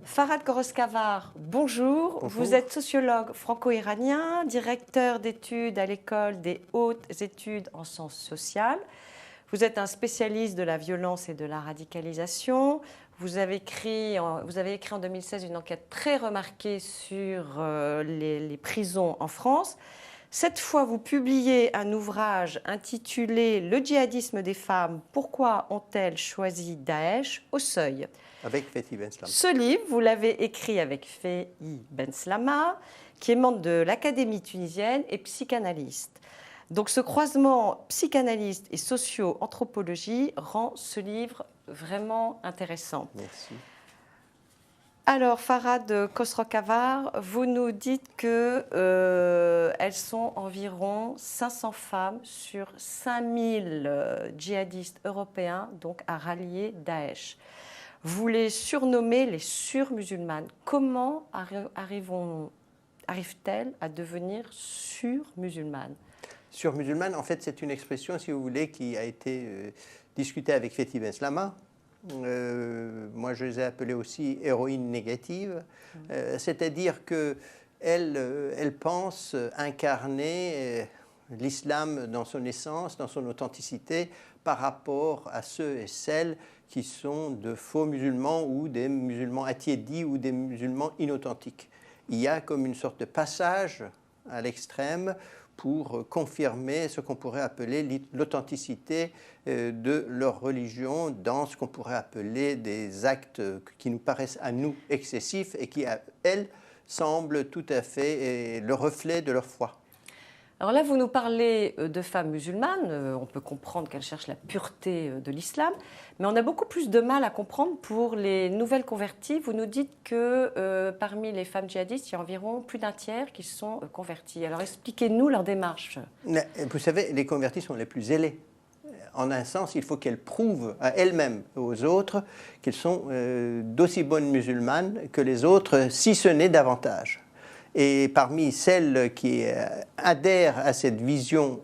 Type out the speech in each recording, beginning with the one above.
Farhad Khoroskavar, bonjour. Bonjour. Vous êtes sociologue franco-iranien, directeur d'études à l'école des hautes études en sciences sociales. Vous êtes un spécialiste de la violence et de la radicalisation. Vous avez écrit en 2016 une enquête très remarquée sur les prisons en France. Cette fois, vous publiez un ouvrage intitulé « Le djihadisme des femmes, pourquoi ont-elles choisi Daesh ?» au Seuil. Avec Fethi Benslama. Ce livre, vous l'avez écrit avec Fethi Benslama, qui est membre de l'Académie tunisienne et psychanalyste. Donc ce croisement psychanalyste et socio-anthropologie rend ce livre vraiment intéressant. Merci. Alors, Farhad Khoroskavar, vous nous dites qu'elles sont environ 500 femmes sur 5000 djihadistes européens donc, à rallier Daesh. Vous les surnommez les surmusulmanes. Comment arrivent-elles à devenir surmusulmanes? Surmusulmane, en fait, c'est une expression, si vous voulez, qui a été discutée avec Fethi Benslama. Moi, je les ai appelées aussi héroïnes négatives. C'est-à-dire qu'elles pensent incarner l'islam dans son essence, dans son authenticité, par rapport à ceux et celles qui sont de faux musulmans ou des musulmans attiédis ou des musulmans inauthentiques. Il y a comme une sorte de passage à l'extrême pour confirmer ce qu'on pourrait appeler l'authenticité de leur religion dans ce qu'on pourrait appeler des actes qui nous paraissent à nous excessifs et qui, à elles, semblent tout à fait le reflet de leur foi. Alors là, vous nous parlez de femmes musulmanes, on peut comprendre qu'elles cherchent la pureté de l'islam, mais on a beaucoup plus de mal à comprendre pour les nouvelles converties. Vous nous dites que parmi les femmes djihadistes, il y a environ plus d'un tiers qui sont converties. Alors expliquez-nous leur démarche. Vous savez, les convertis sont les plus zélés. En un sens, il faut qu'elles prouvent à elles-mêmes et aux autres qu'elles sont d'aussi bonnes musulmanes que les autres, si ce n'est davantage. Et parmi celles qui adhèrent à cette vision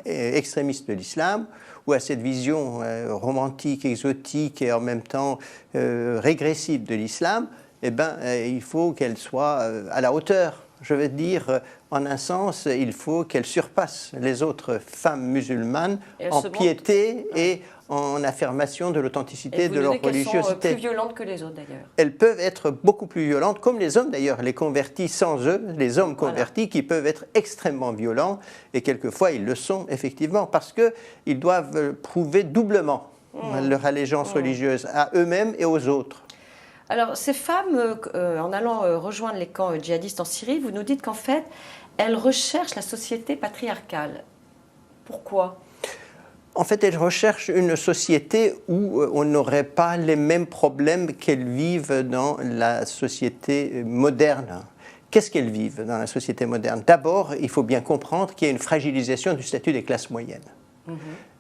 extrémiste de l'islam, ou à cette vision romantique, exotique et en même temps régressive de l'islam, eh ben, il faut qu'elles soient à la hauteur. Je veux dire, en un sens, il faut qu'elles surpassent les autres femmes musulmanes en piété et en affirmation de l'authenticité de leur religiosité. Elles sont plus violentes que les autres d'ailleurs. Elles peuvent être beaucoup plus violentes, comme les hommes d'ailleurs, les convertis sans eux, les hommes convertis qui peuvent être extrêmement violents, et quelquefois ils le sont effectivement, parce qu'ils doivent prouver doublement leur allégeance religieuse à eux-mêmes et aux autres. Alors ces femmes, en allant rejoindre les camps djihadistes en Syrie, vous nous dites qu'en fait, elles recherchent la société patriarcale. Pourquoi ? En fait, elles recherchent une société où on n'aurait pas les mêmes problèmes qu'elles vivent dans la société moderne. Qu'est-ce qu'elles vivent dans la société moderne? D'abord, il faut bien comprendre qu'il y a une fragilisation du statut des classes moyennes.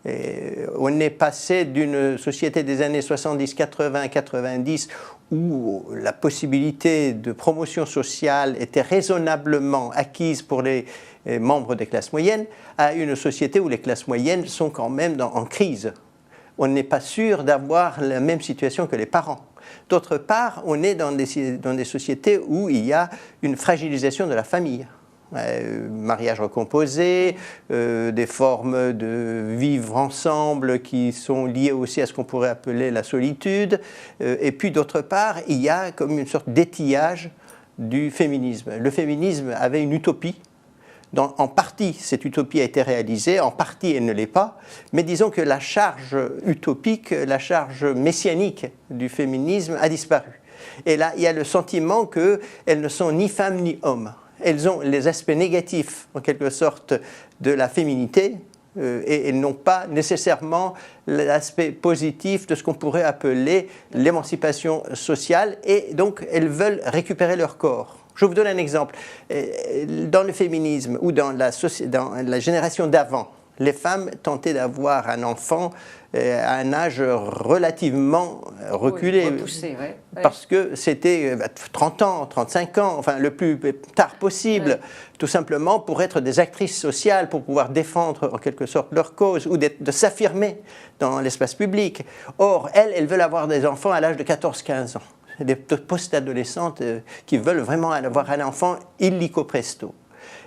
Et on est passé d'une société des années 70, 80, 90 où la possibilité de promotion sociale était raisonnablement acquise pour les membres des classes moyennes à une société où les classes moyennes sont quand même en crise. On n'est pas sûr d'avoir la même situation que les parents. D'autre part, on est dans des sociétés où il y a une fragilisation de la famille. Mariage recomposé, des formes de vivre ensemble qui sont liées aussi à ce qu'on pourrait appeler la solitude. Et puis d'autre part, il y a comme une sorte d'étillage du féminisme. Le féminisme avait une utopie. En partie, cette utopie a été réalisée, en partie, elle ne l'est pas. Mais disons que la charge utopique, la charge messianique du féminisme a disparu. Et là, il y a le sentiment qu'elles ne sont ni femmes ni hommes. Elles ont les aspects négatifs, en quelque sorte, de la féminité, et elles n'ont pas nécessairement l'aspect positif de ce qu'on pourrait appeler l'émancipation sociale, et donc elles veulent récupérer leur corps. Je vous donne un exemple. Dans le féminisme ou dans la génération d'avant, les femmes tentaient d'avoir un enfant à un âge relativement reculé, repoussé, parce que c'était 30 ans, 35 ans, enfin le plus tard possible, tout simplement pour être des actrices sociales, pour pouvoir défendre en quelque sorte leur cause ou de s'affirmer dans l'espace public. Or, elles veulent avoir des enfants à l'âge de 14-15 ans. des post-adolescentes qui veulent vraiment avoir un enfant illico presto.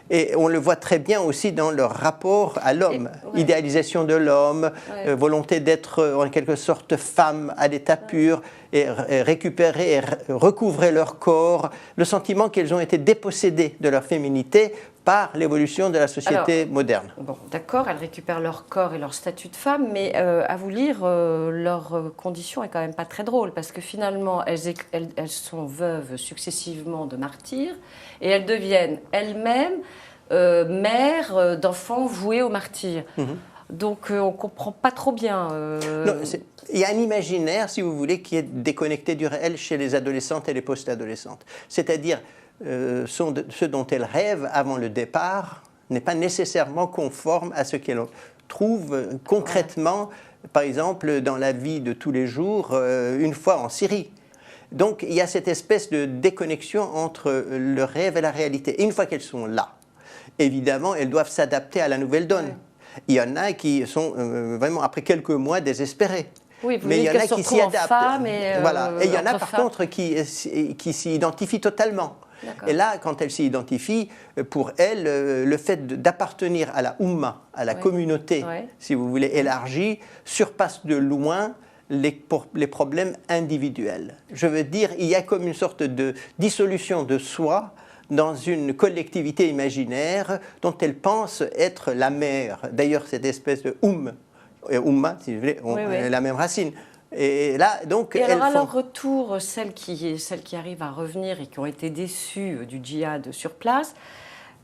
Et on le voit très bien aussi dans leur rapport à l'homme. Idéalisation de l'homme, volonté d'être en quelque sorte femme à l'état pur, et récupérer et recouvrer leur corps, le sentiment qu'elles ont été dépossédées de leur féminité par l'évolution de la société moderne. Bon, d'accord, elles récupèrent leur corps et leur statut de femme, mais à vous lire, leur condition est quand même pas très drôle, parce que finalement, elles sont veuves successivement de martyrs, et elles deviennent elles-mêmes mères d'enfants voués au martyr. Donc on ne comprend pas trop bien. Non, il y a un imaginaire, si vous voulez, qui est déconnecté du réel chez les adolescentes et les post-adolescentes. C'est-à-dire, ce dont elles rêvent avant le départ n'est pas nécessairement conforme à ce qu'elles trouvent concrètement, par exemple, dans la vie de tous les jours, une fois en Syrie. Donc il y a cette espèce de déconnexion entre le rêve et la réalité. Et une fois qu'elles sont là, évidemment, elles doivent s'adapter à la nouvelle donne. Il y en a qui sont vraiment, après quelques mois, désespérés. Oui, mais il y en a qui s'y adaptent. Voilà. Et il y en a par contre qui s'y identifient totalement. Et là, quand elles s'y identifient, pour elles, le fait d'appartenir à la Oumma, à la communauté, si vous voulez, élargie, surpasse de loin les problèmes individuels. Je veux dire, il y a comme une sorte de dissolution de soi dans une collectivité imaginaire dont elles pensent être la mère. D'ailleurs, cette espèce de Oumma, si vous voulez, la même racine. Et là, donc, et alors, à leur retour, celles qui arrivent à revenir et qui ont été déçues du djihad sur place,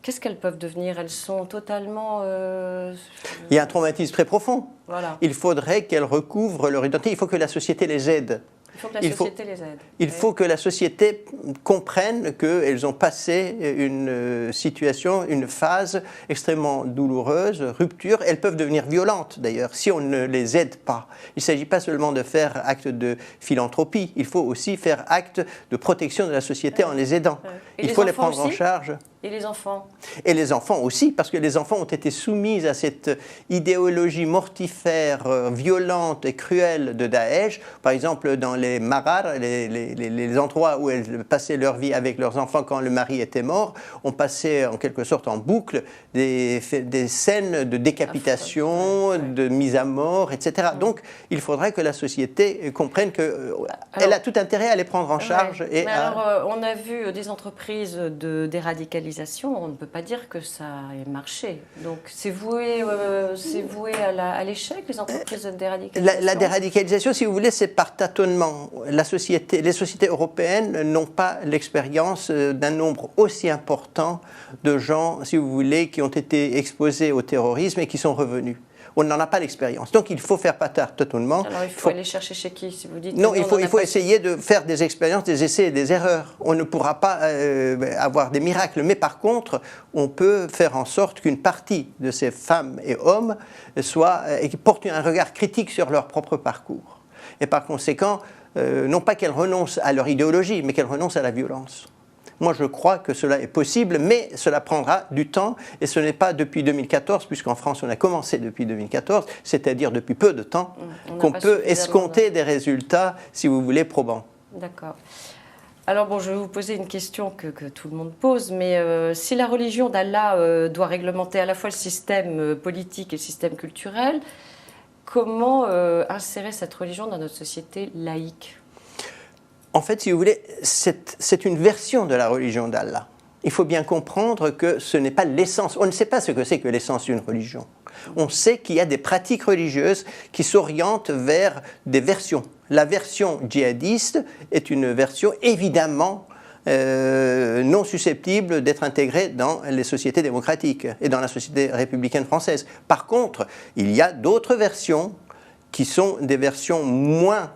qu'est-ce qu'elles peuvent devenir? Elles sont totalement... Il y a un traumatisme très profond. Voilà. Il faudrait qu'elles recouvrent leur identité. Il faut que la société les aide. Il faut que la société les aide. Il faut que la société comprenne qu'elles ont passé une situation, une phase extrêmement douloureuse, rupture. Elles peuvent devenir violentes, d'ailleurs, si on ne les aide pas. Il ne s'agit pas seulement de faire acte de philanthropie. Il faut aussi faire acte de protection de la société en les aidant. Il faut les prendre en charge. Et les enfants? Et les enfants aussi, parce que les enfants ont été soumis à cette idéologie mortifère, violente et cruelle de Daesh. Par exemple, dans les marar, les endroits où elles passaient leur vie avec leurs enfants quand le mari était mort, on passait en quelque sorte en boucle des scènes de décapitation, de mise à mort, etc. Donc, il faudrait que la société comprenne qu'elle a tout intérêt à les prendre en charge. Et alors, on a vu des entreprises d'éradicalisation. On ne peut pas dire que ça ait marché. Donc c'est voué à l'échec, les entreprises de déradicalisation. La déradicalisation, si vous voulez, c'est par tâtonnement. Les sociétés européennes n'ont pas l'expérience d'un nombre aussi important de gens, si vous voulez, qui ont été exposés au terrorisme et qui sont revenus. On n'en a pas l'expérience. Donc il faut faire par tâtonnement. Alors il faut aller chercher chez qui, si vous dites? Non, il faut essayer de faire des expériences, des essais et des erreurs. On ne pourra pas avoir des miracles, mais par contre, on peut faire en sorte qu'une partie de ces femmes et hommes portent un regard critique sur leur propre parcours. Et par conséquent, non pas qu'elles renoncent à leur idéologie, mais qu'elles renoncent à la violence. Moi, je crois que cela est possible, mais cela prendra du temps, et ce n'est pas depuis 2014, puisqu'en France, on a commencé depuis 2014, c'est-à-dire depuis peu de temps, qu'on peut escompter des résultats, si vous voulez, probants. D'accord. Alors bon, je vais vous poser une question que tout le monde pose, mais si la religion d'Allah doit réglementer à la fois le système politique et le système culturel, comment insérer cette religion dans notre société laïque ? En fait, si vous voulez, c'est une version de la religion d'Allah. Il faut bien comprendre que ce n'est pas l'essence. On ne sait pas ce que c'est que l'essence d'une religion. On sait qu'il y a des pratiques religieuses qui s'orientent vers des versions. La version djihadiste est une version évidemment non susceptible d'être intégrée dans les sociétés démocratiques et dans la société républicaine française. Par contre, il y a d'autres versions qui sont des versions moins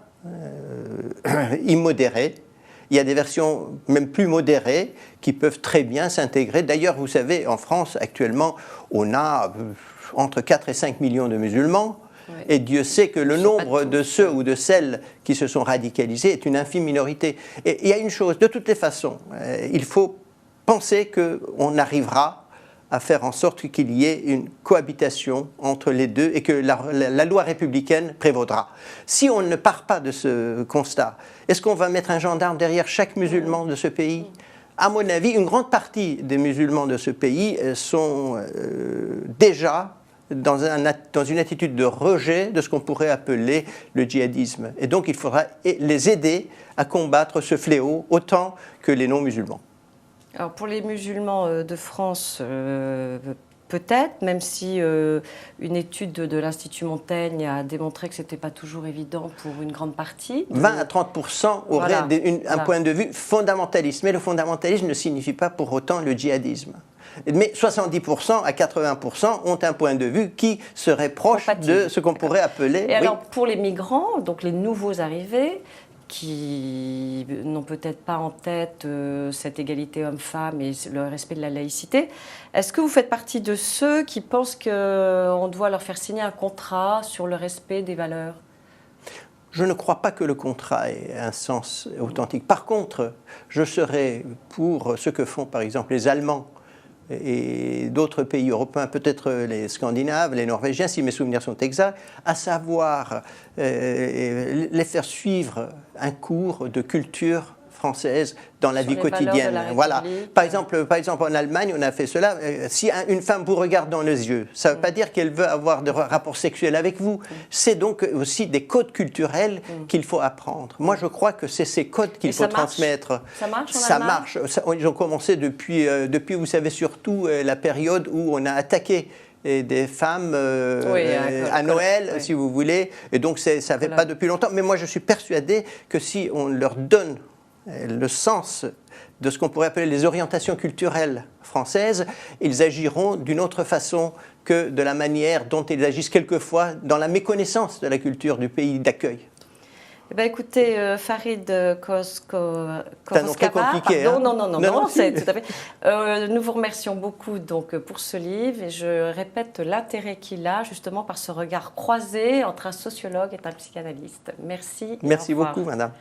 immodérées. Il y a des versions même plus modérées qui peuvent très bien s'intégrer. D'ailleurs, vous savez, en France, actuellement, on a entre 4 et 5 millions de musulmans. Oui. Et Dieu sait que le nombre de ceux ou de celles qui se sont radicalisés est une infime minorité. Et il y a une chose, de toutes les façons, il faut penser qu'on arrivera à faire en sorte qu'il y ait une cohabitation entre les deux et que la loi républicaine prévaudra. Si on ne part pas de ce constat, est-ce qu'on va mettre un gendarme derrière chaque musulman de ce pays ? À mon avis, une grande partie des musulmans de ce pays sont déjà dans une attitude de rejet de ce qu'on pourrait appeler le djihadisme. Et donc il faudra les aider à combattre ce fléau autant que les non-musulmans. Alors pour les musulmans de France, peut-être, même si une étude de l'Institut Montaigne a démontré que ce n'était pas toujours évident pour une grande partie. 20 à 30% auraient un point de vue fondamentaliste. Mais le fondamentalisme ne signifie pas pour autant le djihadisme. Mais 70% à 80% ont un point de vue qui serait proche de ce qu'on pourrait appeler... Et alors pour les migrants, donc les nouveaux arrivés, qui n'ont peut-être pas en tête cette égalité homme-femme et le respect de la laïcité. Est-ce que vous faites partie de ceux qui pensent qu'on doit leur faire signer un contrat sur le respect des valeurs ? Je ne crois pas que le contrat ait un sens authentique. Par contre, je serais pour ce que font par exemple les Allemands et d'autres pays européens, peut-être les Scandinaves, les Norvégiens, si mes souvenirs sont exacts, à savoir les faire suivre un cours de culture française dans la vie quotidienne. Voilà. Par exemple, en Allemagne, on a fait cela. Si une femme vous regarde dans les yeux, ça ne veut pas dire qu'elle veut avoir des rapports sexuels avec vous. C'est donc aussi des codes culturels qu'il faut apprendre. Moi, je crois que c'est ces codes qu'il faut transmettre. Ça marche en Ça Allemagne ? marche. Ils ont commencé depuis, vous savez, surtout la période où on a attaqué des femmes à Noël, si vous voulez. Et donc, ça ne fait pas depuis longtemps. Mais moi, je suis persuadé que si on leur donne le sens de ce qu'on pourrait appeler les orientations culturelles françaises, ils agiront d'une autre façon que de la manière dont ils agissent quelquefois dans la méconnaissance de la culture du pays d'accueil. Eh bien, écoutez, Farid Koroskava, c'est un nom très compliqué. Non, c'est tout à fait. Nous vous remercions beaucoup donc, pour ce livre et je répète l'intérêt qu'il a justement par ce regard croisé entre un sociologue et un psychanalyste. Merci. Merci beaucoup, madame.